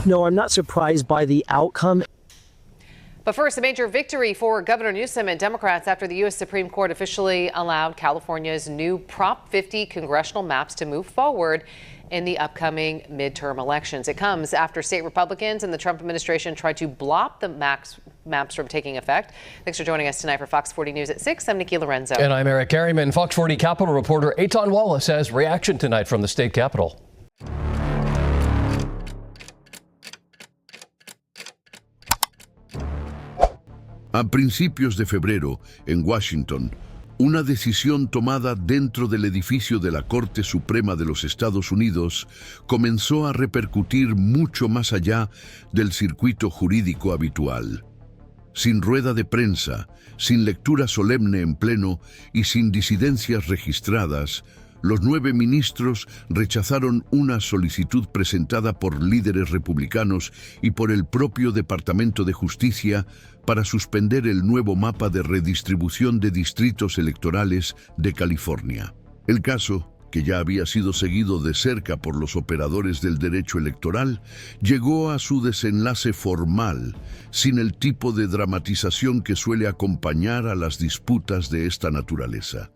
No, I'm not surprised by the outcome. But first, a major victory for Governor Newsom and Democrats after the U.S. Supreme Court officially allowed California's new Prop 50 congressional maps to move forward in the upcoming midterm elections. It comes after state Republicans and the Trump administration tried to block the maps from taking effect. Thanks for joining us tonight for Fox 40 News at 6. I'm Nikki Lorenzo. And I'm Eric Carryman. Fox 40 Capitol reporter Eitan Wallace has reaction tonight from the state capitol. A principios de febrero, en Washington, una decisión tomada dentro del edificio de la Corte Suprema de los Estados Unidos comenzó a repercutir mucho más allá del circuito jurídico habitual. Sin rueda de prensa, sin lectura solemne en pleno y sin disidencias registradas, los 9 ministros rechazaron una solicitud presentada por líderes republicanos y por el propio Departamento de Justicia para suspender el nuevo mapa de redistribución de distritos electorales de California. El caso, que ya había sido seguido de cerca por los operadores del derecho electoral, llegó a su desenlace formal, sin el tipo de dramatización que suele acompañar a las disputas de esta naturaleza.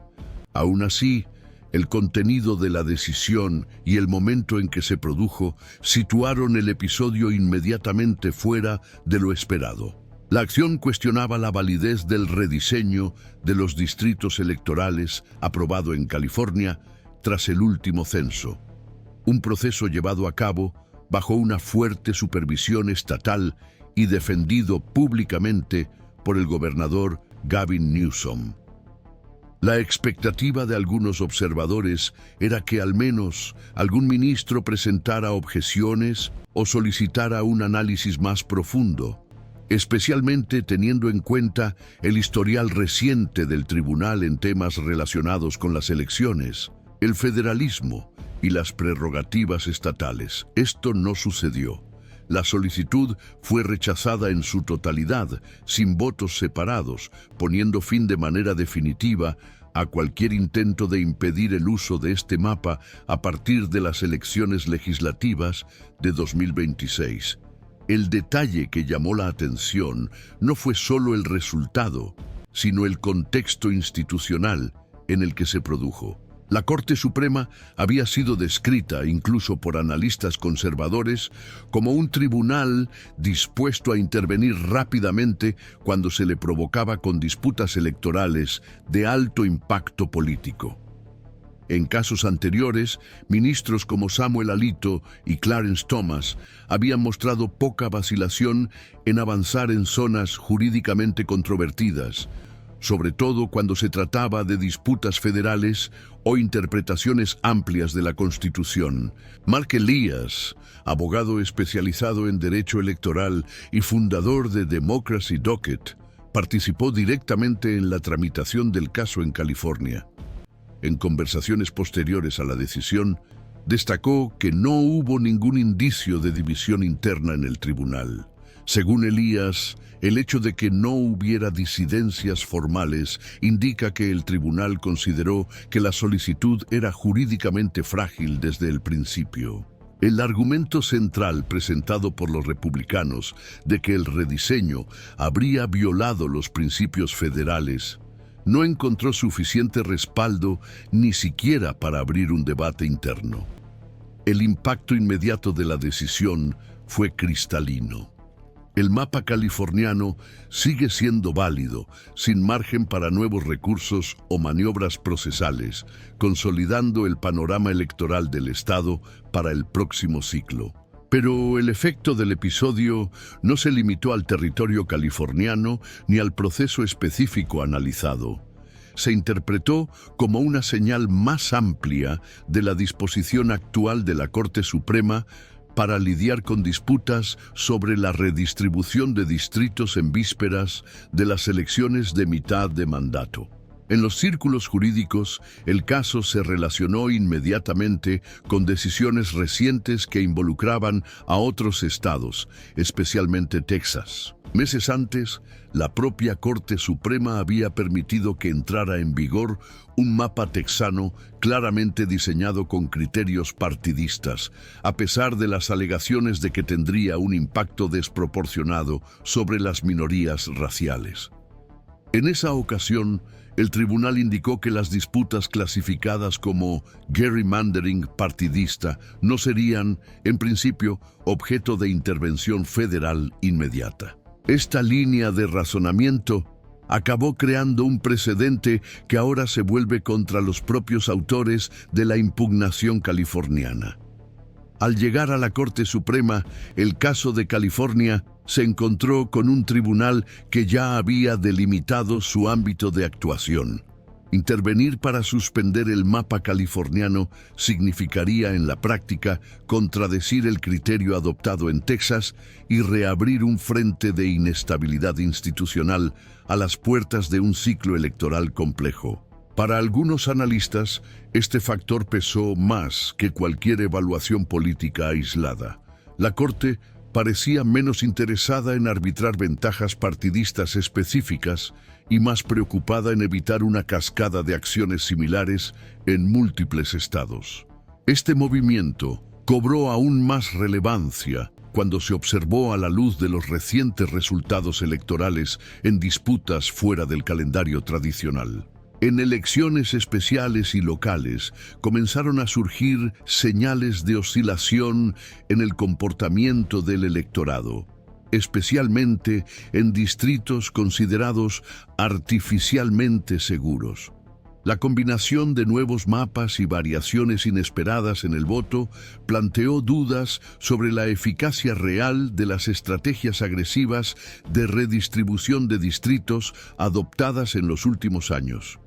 Aún así, el contenido de la decisión y el momento en que se produjo situaron el episodio inmediatamente fuera de lo esperado. La acción cuestionaba la validez del rediseño de los distritos electorales aprobado en California tras el último censo, un proceso llevado a cabo bajo una fuerte supervisión estatal y defendido públicamente por el gobernador Gavin Newsom. La expectativa de algunos observadores era que al menos algún ministro presentara objeciones o solicitara un análisis más profundo, especialmente teniendo en cuenta el historial reciente del tribunal en temas relacionados con las elecciones, el federalismo y las prerrogativas estatales. Esto no sucedió. La solicitud fue rechazada en su totalidad, sin votos separados, poniendo fin de manera definitiva a cualquier intento de impedir el uso de este mapa a partir de las elecciones legislativas de 2026. El detalle que llamó la atención no fue solo el resultado, sino el contexto institucional en el que se produjo. La Corte Suprema había sido descrita, incluso por analistas conservadores, como un tribunal dispuesto a intervenir rápidamente cuando se le provocaba con disputas electorales de alto impacto político. En casos anteriores, ministros como Samuel Alito y Clarence Thomas habían mostrado poca vacilación en avanzar en zonas jurídicamente controvertidas, sobre todo cuando se trataba de disputas federales o interpretaciones amplias de la Constitución. Mark Elias, abogado especializado en derecho electoral y fundador de Democracy Docket, participó directamente en la tramitación del caso en California. En conversaciones posteriores a la decisión, destacó que no hubo ningún indicio de división interna en el tribunal. Según Elías, el hecho de que no hubiera disidencias formales indica que el tribunal consideró que la solicitud era jurídicamente frágil desde el principio. El argumento central presentado por los republicanos de que el rediseño habría violado los principios federales no encontró suficiente respaldo ni siquiera para abrir un debate interno. El impacto inmediato de la decisión fue cristalino. El mapa californiano sigue siendo válido, sin margen para nuevos recursos o maniobras procesales, consolidando el panorama electoral del Estado para el próximo ciclo. Pero el efecto del episodio no se limitó al territorio californiano ni al proceso específico analizado. Se interpretó como una señal más amplia de la disposición actual de la Corte Suprema para lidiar con disputas sobre la redistribución de distritos en vísperas de las elecciones de mitad de mandato. En los círculos jurídicos, el caso se relacionó inmediatamente con decisiones recientes que involucraban a otros estados, especialmente Texas. Meses antes, la propia Corte Suprema había permitido que entrara en vigor un mapa texano claramente diseñado con criterios partidistas, a pesar de las alegaciones de que tendría un impacto desproporcionado sobre las minorías raciales. En esa ocasión, el tribunal indicó que las disputas clasificadas como gerrymandering partidista no serían, en principio, objeto de intervención federal inmediata. Esta línea de razonamiento acabó creando un precedente que ahora se vuelve contra los propios autores de la impugnación californiana. Al llegar a la Corte Suprema, el caso de California se encontró con un tribunal que ya había delimitado su ámbito de actuación. Intervenir para suspender el mapa californiano significaría en la práctica contradecir el criterio adoptado en Texas y reabrir un frente de inestabilidad institucional a las puertas de un ciclo electoral complejo. Para algunos analistas, este factor pesó más que cualquier evaluación política aislada. La Corte parecía menos interesada en arbitrar ventajas partidistas específicas y más preocupada en evitar una cascada de acciones similares en múltiples estados. Este movimiento cobró aún más relevancia cuando se observó a la luz de los recientes resultados electorales en disputas fuera del calendario tradicional. En elecciones especiales y locales comenzaron a surgir señales de oscilación en el comportamiento del electorado, especialmente en distritos considerados artificialmente seguros. La combinación de nuevos mapas y variaciones inesperadas en el voto planteó dudas sobre la eficacia real de las estrategias agresivas de redistribución de distritos adoptadas en los últimos años.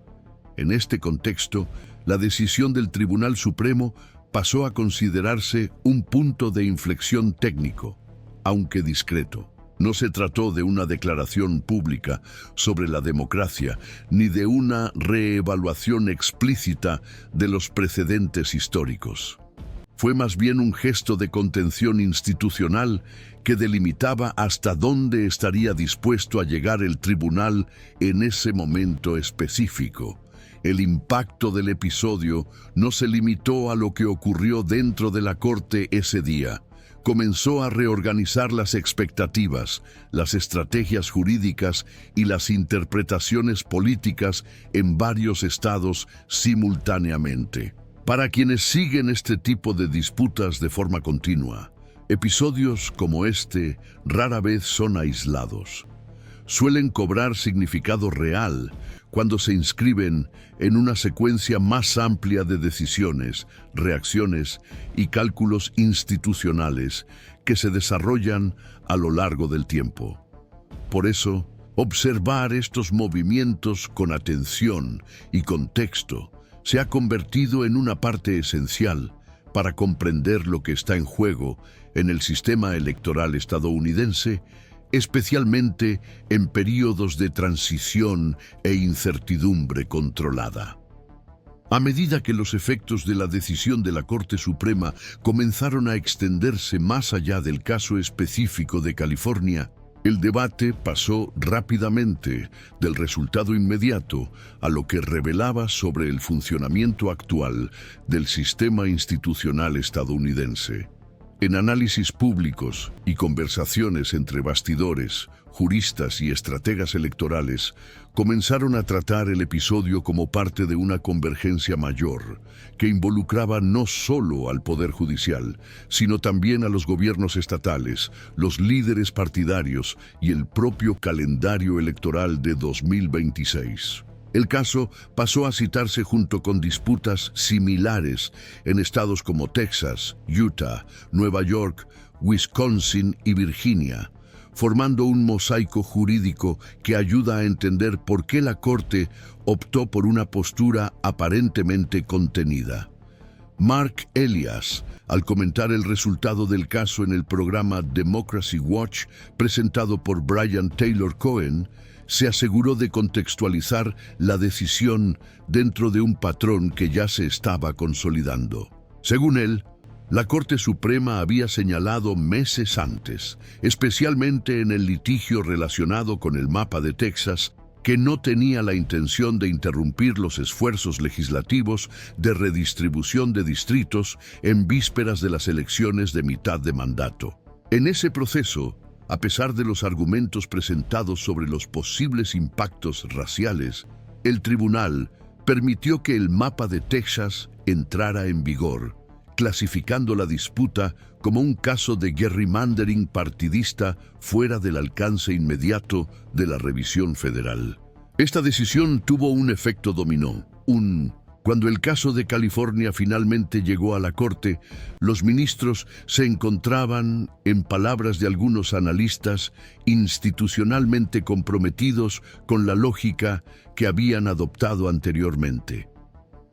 En este contexto, la decisión del Tribunal Supremo pasó a considerarse un punto de inflexión técnico, aunque discreto. No se trató de una declaración pública sobre la democracia, ni de una reevaluación explícita de los precedentes históricos. Fue más bien un gesto de contención institucional que delimitaba hasta dónde estaría dispuesto a llegar el tribunal en ese momento específico. El impacto del episodio no se limitó a lo que ocurrió dentro de la Corte ese día. Comenzó a reorganizar las expectativas, las estrategias jurídicas y las interpretaciones políticas en varios estados simultáneamente. Para quienes siguen este tipo de disputas de forma continua, episodios como este rara vez son aislados. Suelen cobrar significado real cuando se inscriben en una secuencia más amplia de decisiones, reacciones y cálculos institucionales que se desarrollan a lo largo del tiempo. Por eso, observar estos movimientos con atención y contexto se ha convertido en una parte esencial para comprender lo que está en juego en el sistema electoral estadounidense, especialmente en períodos de transición e incertidumbre controlada. A medida que los efectos de la decisión de la Corte Suprema comenzaron a extenderse más allá del caso específico de California, el debate pasó rápidamente del resultado inmediato a lo que revelaba sobre el funcionamiento actual del sistema institucional estadounidense. En análisis públicos y conversaciones entre bastidores, juristas y estrategas electorales comenzaron a tratar el episodio como parte de una convergencia mayor que involucraba no solo al Poder Judicial, sino también a los gobiernos estatales, los líderes partidarios y el propio calendario electoral de 2026. El caso pasó a citarse junto con disputas similares en estados como Texas, Utah, Nueva York, Wisconsin y Virginia, formando un mosaico jurídico que ayuda a entender por qué la Corte optó por una postura aparentemente contenida. Mark Elias, al comentar el resultado del caso en el programa Democracy Watch, presentado por Brian Taylor Cohen, se aseguró de contextualizar la decisión dentro de un patrón que ya se estaba consolidando. Según él, La Corte Suprema había señalado meses antes, especialmente en el litigio relacionado con el mapa de Texas, que no tenía la intención de interrumpir los esfuerzos legislativos de redistribución de distritos en vísperas de las elecciones de mitad de mandato. En ese proceso, a pesar de los argumentos presentados sobre los posibles impactos raciales, el tribunal permitió que el mapa de Texas entrara en vigor, clasificando la disputa como un caso de gerrymandering partidista fuera del alcance inmediato de la revisión federal. Esta decisión tuvo un efecto dominó. Cuando el caso de California finalmente llegó a la Corte, los ministros se encontraban, en palabras de algunos analistas, institucionalmente comprometidos con la lógica que habían adoptado anteriormente.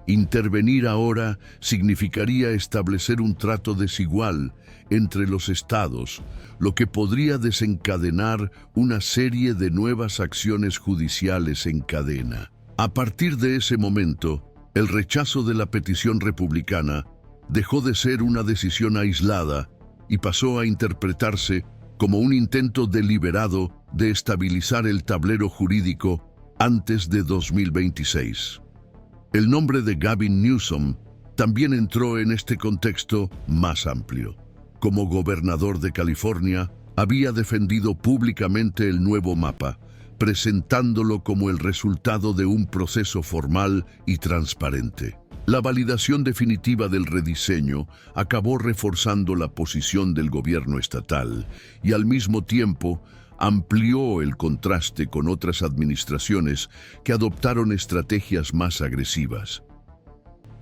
Intervenir ahora significaría establecer un trato desigual entre los estados, lo que podría desencadenar una serie de nuevas acciones judiciales en cadena. A partir de ese momento, el rechazo de la petición republicana dejó de ser una decisión aislada y pasó a interpretarse como un intento deliberado de estabilizar el tablero jurídico antes de 2026. El nombre de Gavin Newsom también entró en este contexto más amplio. Como gobernador de California, había defendido públicamente el nuevo mapa, presentándolo como el resultado de un proceso formal y transparente. La validación definitiva del rediseño acabó reforzando la posición del gobierno estatal y al mismo tiempo amplió el contraste con otras administraciones que adoptaron estrategias más agresivas.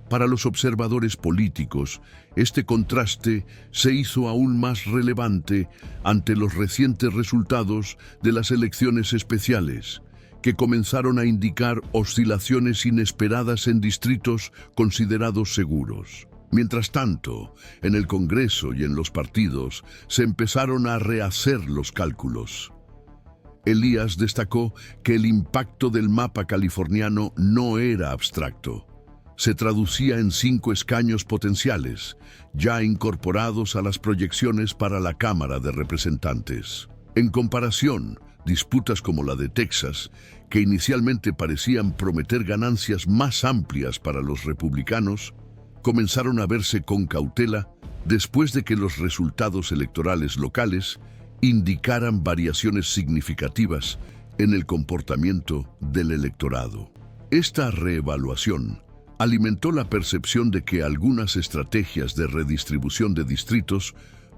Para los observadores políticos, este contraste se hizo aún más relevante ante los recientes resultados de las elecciones especiales, que comenzaron a indicar oscilaciones inesperadas en distritos considerados seguros. Mientras tanto, en el Congreso y en los partidos se empezaron a rehacer los cálculos. Elías destacó que el impacto del mapa californiano no era abstracto. Se traducía en 5 escaños potenciales, ya incorporados a las proyecciones para la Cámara de Representantes. En comparación, disputas como la de Texas, que inicialmente parecían prometer ganancias más amplias para los republicanos, comenzaron a verse con cautela después de que los resultados electorales locales indicaran variaciones significativas en el comportamiento del electorado. Esta reevaluación alimentó la percepción de que algunas estrategias de redistribución de distritos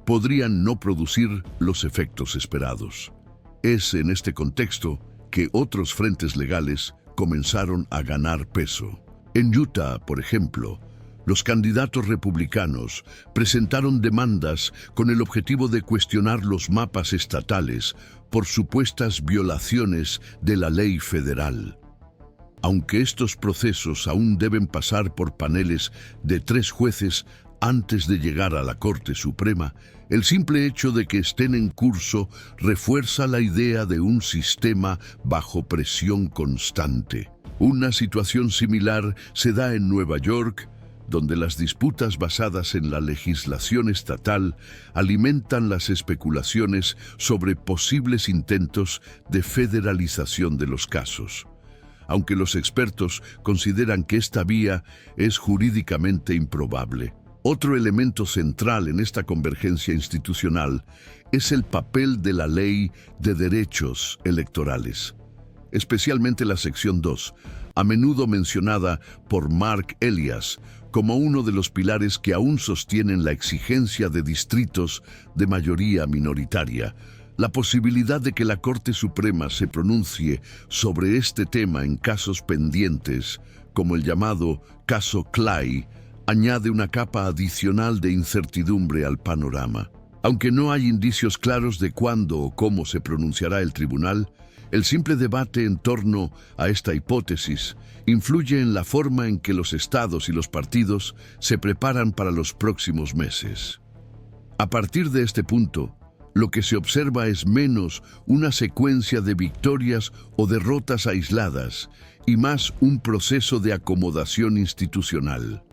podrían no producir los efectos esperados. Es en este contexto que otros frentes legales comenzaron a ganar peso. En Utah, por ejemplo, los candidatos republicanos presentaron demandas con el objetivo de cuestionar los mapas estatales por supuestas violaciones de la ley federal. Aunque estos procesos aún deben pasar por paneles de 3 jueces antes de llegar a la Corte Suprema, el simple hecho de que estén en curso refuerza la idea de un sistema bajo presión constante. Una situación similar se da en Nueva York, donde las disputas basadas en la legislación estatal alimentan las especulaciones sobre posibles intentos de federalización de los casos. Aunque los expertos consideran que esta vía es jurídicamente improbable. Otro elemento central en esta convergencia institucional es el papel de la Ley de Derechos Electorales, especialmente la sección 2, a menudo mencionada por Mark Elias como uno de los pilares que aún sostienen la exigencia de distritos de mayoría minoritaria. La posibilidad de que la Corte Suprema se pronuncie sobre este tema en casos pendientes, como el llamado caso Clay, añade una capa adicional de incertidumbre al panorama. Aunque no hay indicios claros de cuándo o cómo se pronunciará el tribunal, el simple debate en torno a esta hipótesis influye en la forma en que los estados y los partidos se preparan para los próximos meses. A partir de este punto, lo que se observa es menos una secuencia de victorias o derrotas aisladas y más un proceso de acomodación institucional.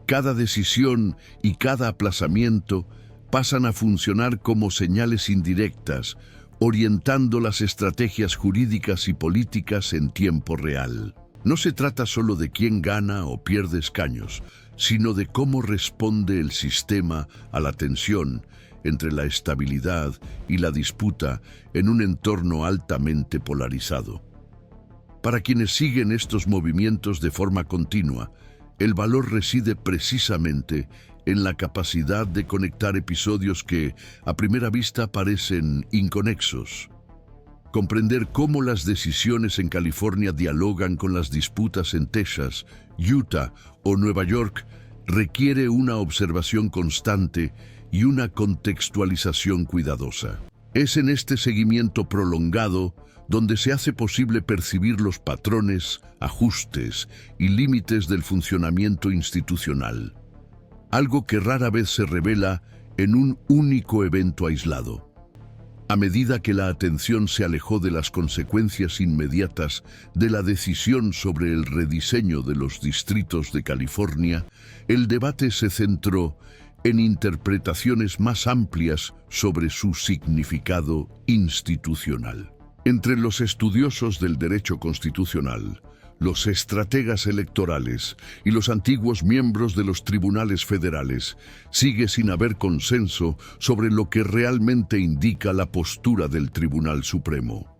Cada decisión y cada aplazamiento pasan a funcionar como señales indirectas, orientando las estrategias jurídicas y políticas en tiempo real. No se trata solo de quién gana o pierde escaños, sino de cómo responde el sistema a la tensión entre la estabilidad y la disputa en un entorno altamente polarizado. Para quienes siguen estos movimientos de forma continua, el valor reside precisamente en la capacidad de conectar episodios que, a primera vista, parecen inconexos. Comprender cómo las decisiones en California dialogan con las disputas en Texas, Utah o Nueva York requiere una observación constante y una contextualización cuidadosa. Es en este seguimiento prolongado donde se hace posible percibir los patrones, ajustes y límites del funcionamiento institucional, algo que rara vez se revela en un único evento aislado. A medida que la atención se alejó de las consecuencias inmediatas de la decisión sobre el rediseño de los distritos de California, el debate se centró en interpretaciones más amplias sobre su significado institucional. Entre los estudiosos del derecho constitucional, los estrategas electorales y los antiguos miembros de los tribunales federales, sigue sin haber consenso sobre lo que realmente indica la postura del Tribunal Supremo.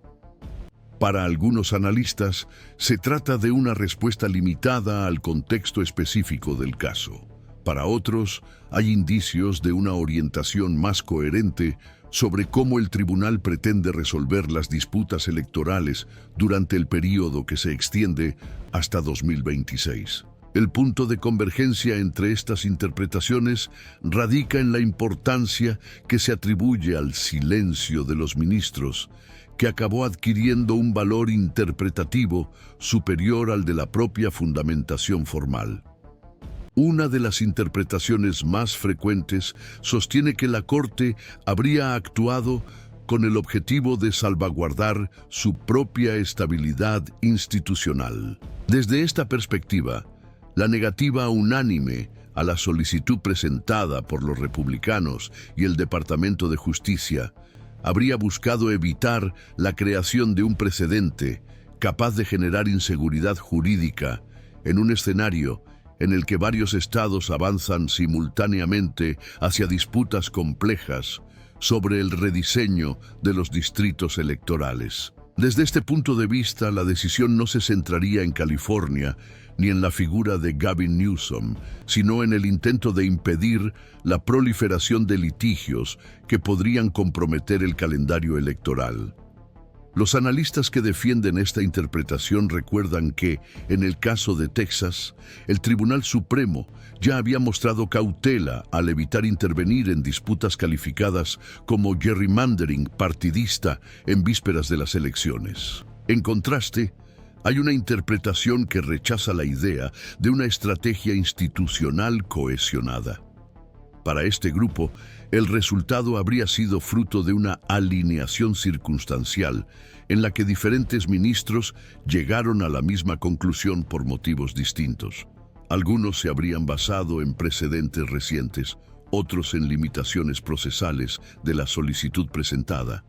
Para algunos analistas, se trata de una respuesta limitada al contexto específico del caso. Para otros, hay indicios de una orientación más coherente sobre cómo el tribunal pretende resolver las disputas electorales durante el período que se extiende hasta 2026. El punto de convergencia entre estas interpretaciones radica en la importancia que se atribuye al silencio de los ministros, que acabó adquiriendo un valor interpretativo superior al de la propia fundamentación formal. Una de las interpretaciones más frecuentes sostiene que la Corte habría actuado con el objetivo de salvaguardar su propia estabilidad institucional. Desde esta perspectiva, la negativa unánime a la solicitud presentada por los republicanos y el Departamento de Justicia habría buscado evitar la creación de un precedente capaz de generar inseguridad jurídica en un escenario en el que varios estados avanzan simultáneamente hacia disputas complejas sobre el rediseño de los distritos electorales. Desde este punto de vista, la decisión no se centraría en California ni en la figura de Gavin Newsom, sino en el intento de impedir la proliferación de litigios que podrían comprometer el calendario electoral. Los analistas que defienden esta interpretación recuerdan que, en el caso de Texas, el Tribunal Supremo ya había mostrado cautela al evitar intervenir en disputas calificadas como gerrymandering partidista en vísperas de las elecciones. En contraste, hay una interpretación que rechaza la idea de una estrategia institucional cohesionada. Para este grupo, el resultado habría sido fruto de una alineación circunstancial en la que diferentes ministros llegaron a la misma conclusión por motivos distintos. Algunos se habrían basado en precedentes recientes, otros en limitaciones procesales de la solicitud presentada,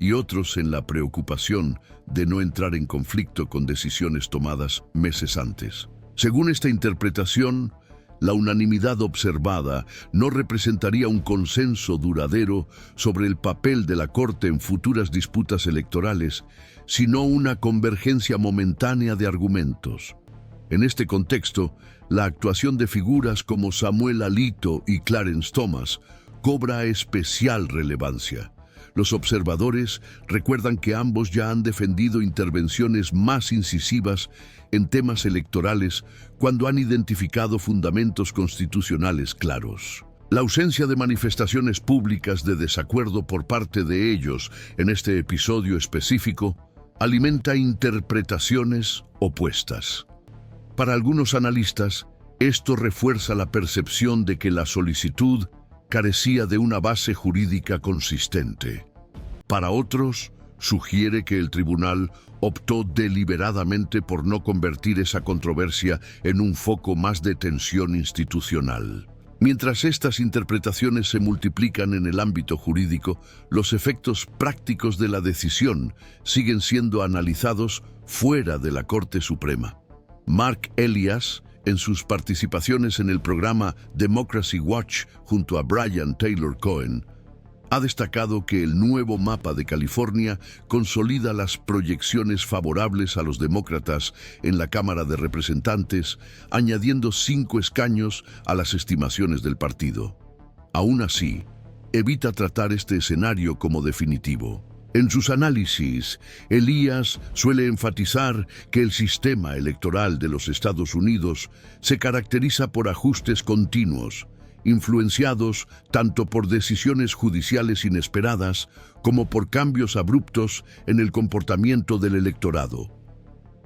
y otros en la preocupación de no entrar en conflicto con decisiones tomadas meses antes. Según esta interpretación, la unanimidad observada no representaría un consenso duradero sobre el papel de la Corte en futuras disputas electorales, sino una convergencia momentánea de argumentos. En este contexto, la actuación de figuras como Samuel Alito y Clarence Thomas cobra especial relevancia. Los observadores recuerdan que ambos ya han defendido intervenciones más incisivas en temas electorales cuando han identificado fundamentos constitucionales claros. La ausencia de manifestaciones públicas de desacuerdo por parte de ellos en este episodio específico alimenta interpretaciones opuestas. Para algunos analistas, esto refuerza la percepción de que la solicitud carecía de una base jurídica consistente. Para otros, Sugiere que el tribunal optó deliberadamente por no convertir esa controversia en un foco más de tensión institucional. Mientras estas interpretaciones se multiplican en el ámbito jurídico, los efectos prácticos de la decisión siguen siendo analizados fuera de la Corte Suprema. Mark Elias, en sus participaciones en el programa Democracy Watch junto a Brian Taylor Cohen, ha destacado que el nuevo mapa de California consolida las proyecciones favorables a los demócratas en la Cámara de Representantes, añadiendo 5 escaños a las estimaciones del partido. Aún así, evita tratar este escenario como definitivo. En sus análisis, Elias suele enfatizar que el sistema electoral de los Estados Unidos se caracteriza por ajustes continuos, influenciados tanto por decisiones judiciales inesperadas como por cambios abruptos en el comportamiento del electorado.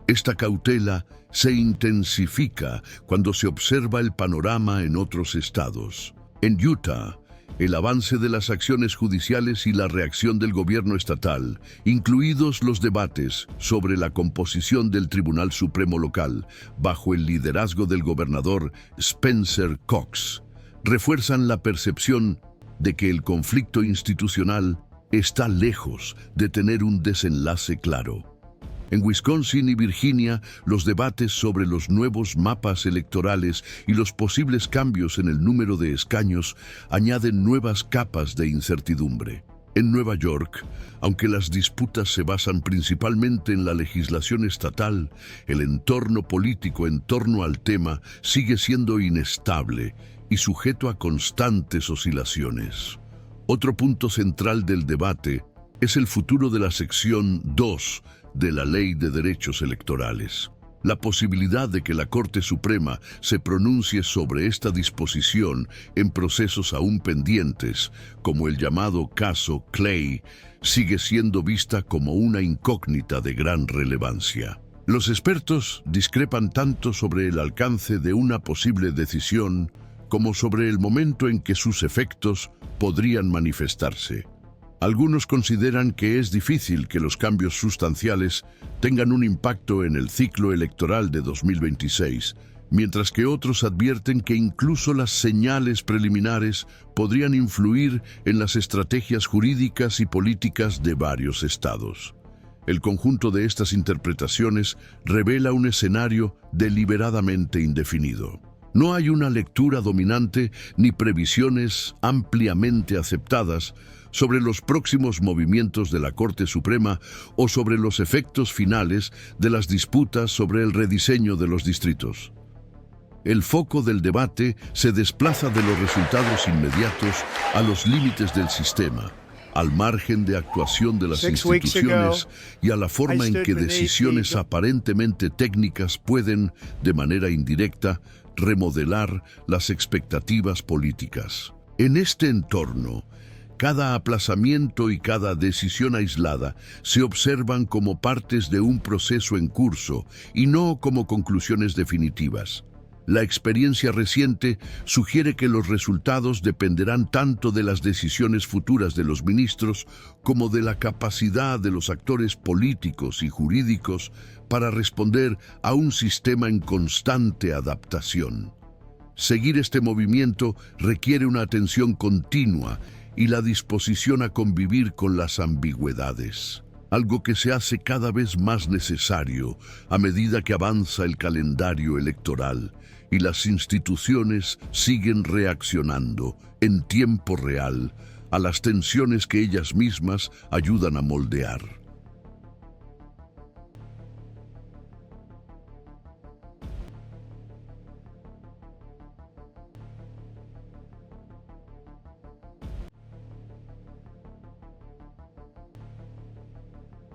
Esta cautela se intensifica cuando se observa el panorama en otros estados. En Utah, el avance de las acciones judiciales y la reacción del gobierno estatal, incluidos los debates sobre la composición del Tribunal Supremo local bajo el liderazgo del gobernador Spencer Cox, refuerzan la percepción de que el conflicto institucional está lejos de tener un desenlace claro. En Wisconsin y Virginia, los debates sobre los nuevos mapas electorales y los posibles cambios en el número de escaños añaden nuevas capas de incertidumbre. En Nueva York, aunque las disputas se basan principalmente en la legislación estatal, el entorno político en torno al tema sigue siendo inestable y sujeto a constantes oscilaciones. Otro punto central del debate es el futuro de la sección 2 de la Ley de Derechos Electorales. La posibilidad de que la Corte Suprema se pronuncie sobre esta disposición en procesos aún pendientes, como el llamado caso Clay, sigue siendo vista como una incógnita de gran relevancia. Los expertos discrepan tanto sobre el alcance de una posible decisión como sobre el momento en que sus efectos podrían manifestarse. Algunos consideran que es difícil que los cambios sustanciales tengan un impacto en el ciclo electoral de 2026, mientras que otros advierten que incluso las señales preliminares podrían influir en las estrategias jurídicas y políticas de varios estados. El conjunto de estas interpretaciones revela un escenario deliberadamente indefinido. No hay una lectura dominante ni previsiones ampliamente aceptadas sobre los próximos movimientos de la Corte Suprema o sobre los efectos finales de las disputas sobre el rediseño de los distritos. El foco del debate se desplaza de los resultados inmediatos a los límites del sistema, al margen de actuación de las instituciones y a la forma en que decisiones aparentemente técnicas pueden, de manera indirecta, remodelar las expectativas políticas. En este entorno, cada aplazamiento y cada decisión aislada se observan como partes de un proceso en curso y no como conclusiones definitivas. La experiencia reciente sugiere que los resultados dependerán tanto de las decisiones futuras de los ministros como de la capacidad de los actores políticos y jurídicos para responder a un sistema en constante adaptación. Seguir este movimiento requiere una atención continua y la disposición a convivir con las ambigüedades, algo que se hace cada vez más necesario a medida que avanza el calendario electoral y las instituciones siguen reaccionando en tiempo real a las tensiones que ellas mismas ayudan a moldear.